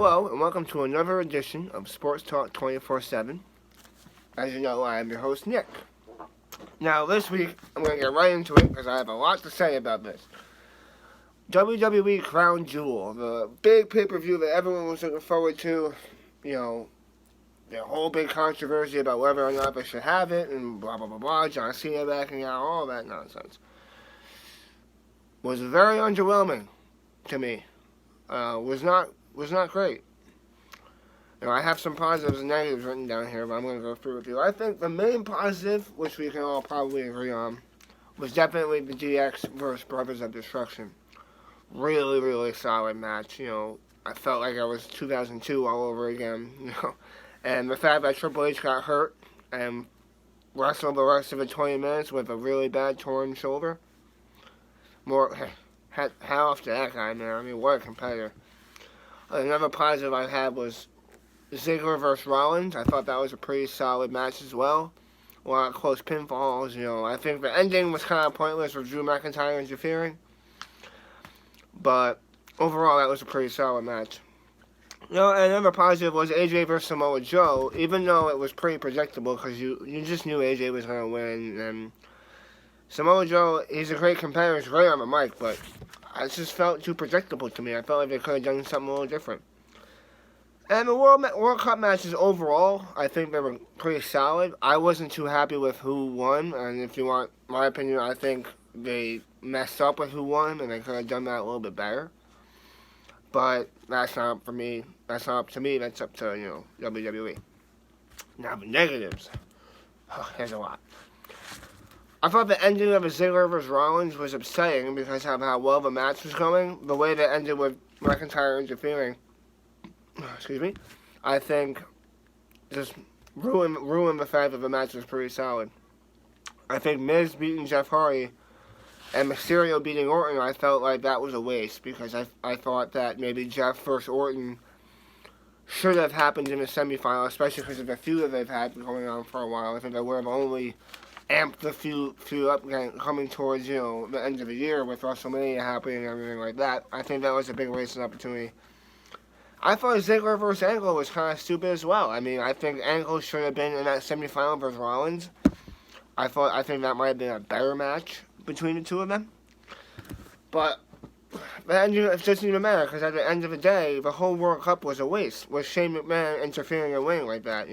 Hello, and welcome to another edition of Sports Talk 24/7. As you know, I am your host, Nick. Now, this week, I'm going to get right into it because I have a lot to say about this. WWE Crown Jewel, the big pay-per-view that everyone was looking forward to, the whole big controversy about whether or not they should have it, and blah, blah, blah, blah, John Cena backing out, all that nonsense. Was very underwhelming to me. Was not great. I have some positives and negatives written down here, but I'm going to go through with you. I think the main positive, which we can all probably agree on, was definitely the DX versus Brothers of Destruction. Really, really solid match. I felt like I was 2002 all over again. And the fact that Triple H got hurt and wrestled the rest of the 20 minutes with a really bad torn shoulder. Hat off to that guy, man. I mean, what a competitor. Another positive I had was Ziggler versus Rollins. I thought that was a pretty solid match as well. A lot of close pinfalls. I think the ending was kind of pointless with Drew McIntyre interfering. But overall, that was a pretty solid match. Another positive was AJ versus Samoa Joe, even though it was pretty predictable because you just knew AJ was going to win. And Samoa Joe, he's a great competitor, he's great on the mic, but it just felt too predictable to me. I felt like they could have done something a little different. And the World Cup matches overall, I think they were pretty solid. I wasn't too happy with who won, and if you want my opinion, I think they messed up with who won, and they could have done that a little bit better. But that's not up for me. That's not up to me. That's up to, WWE. Now, the negatives. There's a lot. I thought the ending of a Ziggler vs. Rollins was upsetting because of how well the match was going. The way that ended with McIntyre interfering, I think just ruined the fact that the match was pretty solid. I think Miz beating Jeff Hardy and Mysterio beating Orton, I felt like that was a waste because I thought that maybe Jeff versus Orton should have happened in the semifinal, especially because of the feud that they've had going on for a while. I think they would have only amped the feud up coming towards, the end of the year with WrestleMania happening and everything like that. I think that was a big wasted opportunity. I thought Ziggler versus Angle was kind of stupid as well. I mean, I think Angle should have been in that semifinal versus Rollins. I think that might have been a better match between the two of them. But it doesn't even matter because at the end of the day, the whole World Cup was a waste with Shane McMahon interfering and winning like that,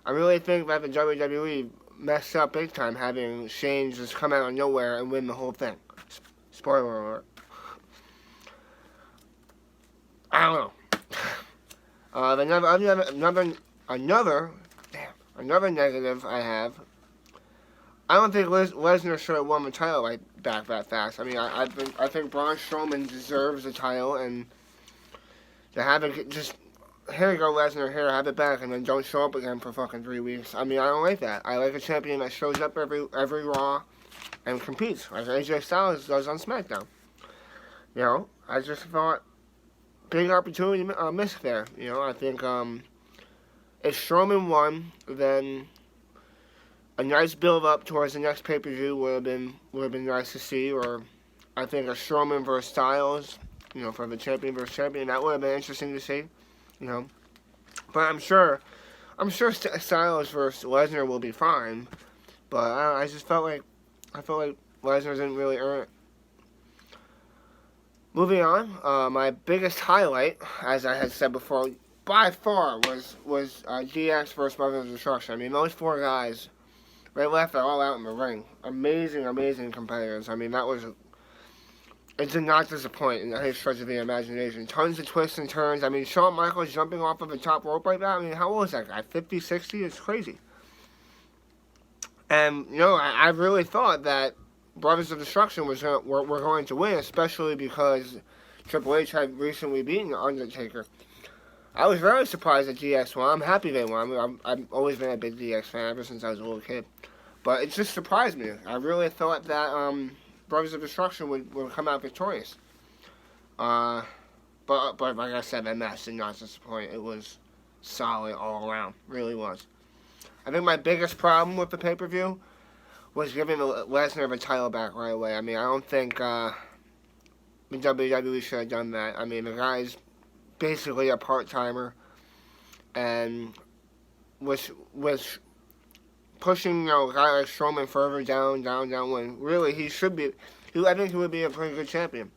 I really think that the WWE messed up big time having Shane just come out of nowhere and win the whole thing. Spoiler alert. I don't know. Another negative I have. I don't think Lesnar should have won the title back that fast. I mean, I think Braun Strowman deserves the title, and to have it just, here you go, Lesnar, here, have it back, and then don't show up again for fucking 3 weeks. I mean, I don't like that. I like a champion that shows up every Raw and competes, like AJ Styles does on SmackDown. I just thought big opportunity missed there. I think if Strowman won, then a nice build up towards the next pay-per-view would have been nice to see. Or I think a Strowman versus Styles, for the champion versus champion, that would have been interesting to see. But I'm sure Styles versus Lesnar will be fine. But I felt like Lesnar didn't really earn it. Moving on, my biggest highlight, as I had said before, by far was DX versus Brothers of Destruction. I mean, those four guys, they left it all out in the ring. Amazing competitors. I mean, it did not disappoint in any stretch of the imagination. Tons of twists and turns. I mean, Shawn Michaels jumping off of the top rope like that. I mean, how old is that guy? 50, 60? It's crazy. And, I really thought that Brothers of Destruction were going to win, especially because Triple H had recently beaten The Undertaker. I was very surprised that DX won. I'm happy they won. I've always been a big DX fan ever since I was a little kid. But it just surprised me. I really thought that Brothers of Destruction would come out victorious. But like I said, that match did not disappoint. It was solid all around. Really was. I think my biggest problem with the pay-per-view was giving Lesnar the title back right away. I mean, I don't think the WWE should have done that. I mean, the guy's basically a part-timer, and was pushing, a guy like Strowman further down, when really he should be. I think he would be a pretty good champion.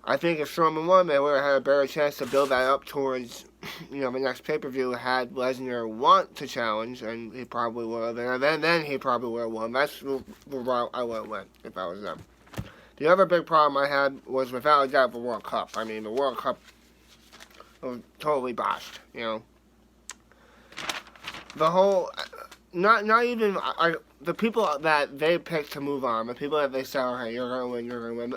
I think if Strowman won, they would have had a better chance to build that up towards, the next pay-per-view. Had Lesnar want to challenge, and he probably would have, and then he probably would have won. That's the route I would have went if I was them. The other big problem I had was, without a doubt, the World Cup. I mean, the World Cup was totally botched, The whole, not even, the people that they picked to move on, the people that they said, okay, you're going to win.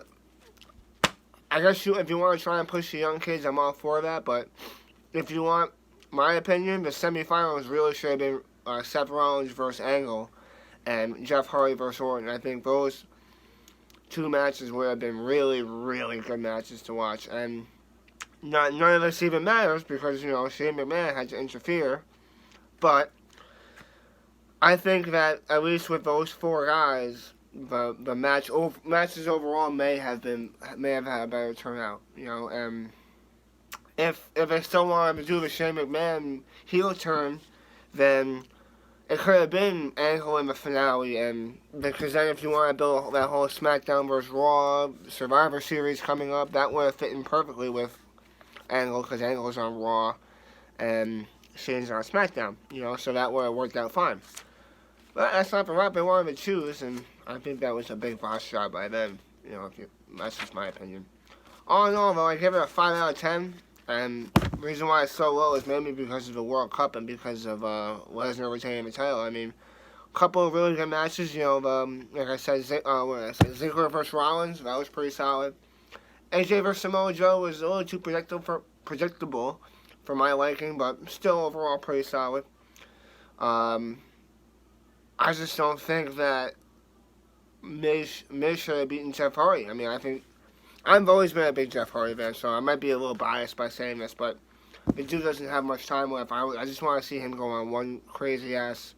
I guess if you want to try and push the young kids, I'm all for that, but if you want my opinion, the semifinals really should have been Seth Rollins versus Angle and Jeff Hardy versus Orton. I think those two matches would have been really, really good matches to watch, and none of this even matters because, Shane McMahon had to interfere, but I think that at least with those four guys, the matches overall may have had a better turnout, and if they still wanted to do the Shane McMahon heel turn, then it could have been Angle in the finale, and because then if you want to build that whole SmackDown vs. Raw Survivor Series coming up, that would have fit in perfectly with Angle, because Angle's on Raw and Shane's on SmackDown, so that would have worked out fine. But that's not the route they wanted to choose, and I think that was a big boss job by them. That's just my opinion. All in all, though, I give it a 5 out of 10. And the reason why it's so low is mainly because of the World Cup and because of Lesnar retaining the title. I mean, a couple of really good matches. Like I said, Ziggler versus Rollins, that was pretty solid. AJ versus Samoa Joe was a little too predictable for my liking, but still overall pretty solid. I just don't think that Miz should have beaten Jeff Hardy. I mean, I think I've always been a big Jeff Hardy fan, so I might be a little biased by saying this, but the dude doesn't have much time left. I just want to see him go on one crazy-ass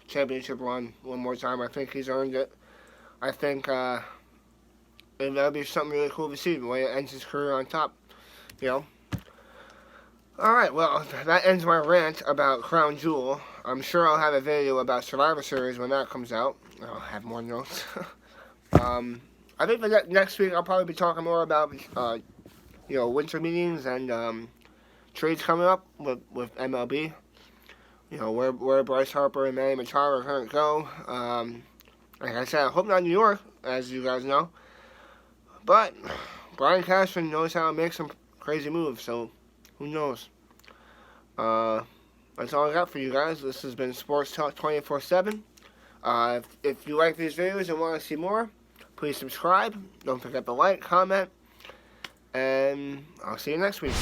championship run one more time. I think he's earned it. I think that'll be something really cool to see, the way it ends his career on top, Alright, well, that ends my rant about Crown Jewel. I'm sure I'll have a video about Survivor Series when that comes out. I'll have more notes. I think for next week I'll probably be talking more about, winter meetings and trades coming up with MLB. Where Bryce Harper and Manny Machado are going to go. Like I said, I hope not New York, as you guys know. But Brian Cashman knows how to make some crazy moves, so who knows? That's all I got for you guys. This has been Sports Talk 24/7. If you like these videos and want to see more, please subscribe. Don't forget to like, comment, and I'll see you next week.